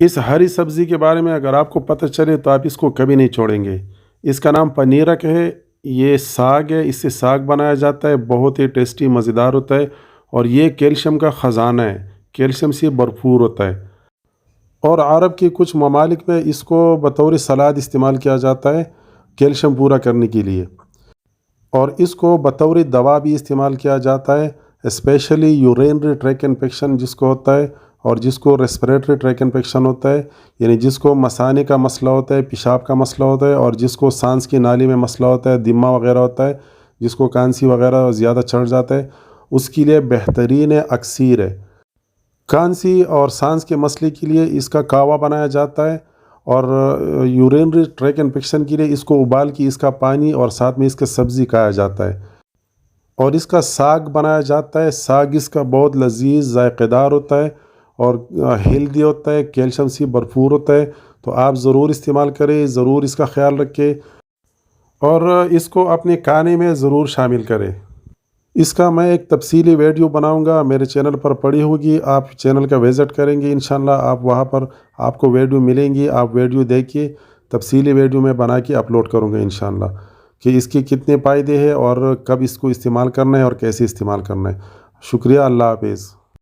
اس ہری سبزی کے بارے میں اگر آپ کو پتہ چلے تو آپ اس کو کبھی نہیں چھوڑیں گے۔ اس کا نام پنیرک ہے، یہ ساگ ہے، اس سے ساگ بنایا جاتا ہے، بہت ہی ٹیسٹی مزیدار ہوتا ہے، اور یہ کیلشیم کا خزانہ ہے، کیلشیم سے بھرپور ہوتا ہے۔ اور عرب کے کچھ ممالک میں اس کو بطور سلاد استعمال کیا جاتا ہے کیلشیم پورا کرنے کے لیے، اور اس کو بطور دوا بھی استعمال کیا جاتا ہے، اسپیشلی یورینری ٹریک انفیکشن جس کو ہوتا ہے، اور جس کو ریسپریٹری ٹریک انفیکشن ہوتا ہے، یعنی جس کو مثانے کا مسئلہ ہوتا ہے، پیشاب کا مسئلہ ہوتا ہے، اور جس کو سانس کی نالی میں مسئلہ ہوتا ہے، دمہ وغیرہ ہوتا ہے، جس کو کانسی وغیرہ زیادہ چڑھ جاتا ہے، اس کے لیے بہترین اکسیر ہے۔ کانسی اور سانس کے مسئلے کے لیے اس کا کہوہ بنایا جاتا ہے، اور یورینری ٹریک انفیکشن کے لیے اس کو ابال کے اس کا پانی اور ساتھ میں اس کا سبزی کھایا جاتا ہے، اور اس کا ساگ بنایا جاتا ہے۔ ساگ اس کا بہت لذیذ ذائقہ دار ہوتا ہے اور ہیلدی ہوتا ہے، کیلشیم سے بھرپور ہوتا ہے، تو آپ ضرور استعمال کریں، ضرور اس کا خیال رکھیں، اور اس کو اپنے کھانے میں ضرور شامل کریں۔ اس کا میں ایک تفصیلی ویڈیو بناؤں گا، میرے چینل پر پڑی ہوگی، آپ چینل کا وزٹ کریں گے انشاءاللہ، آپ وہاں پر آپ کو ویڈیو ملیں گی، آپ ویڈیو دیکھیے، تفصیلی ویڈیو میں بنا کے اپلوڈ کروں گا انشاءاللہ کہ اس کے کتنے فائدے ہیں اور کب اس کو استعمال کرنا ہے اور کیسے استعمال کرنا ہے۔ شکریہ، اللہ حافظ۔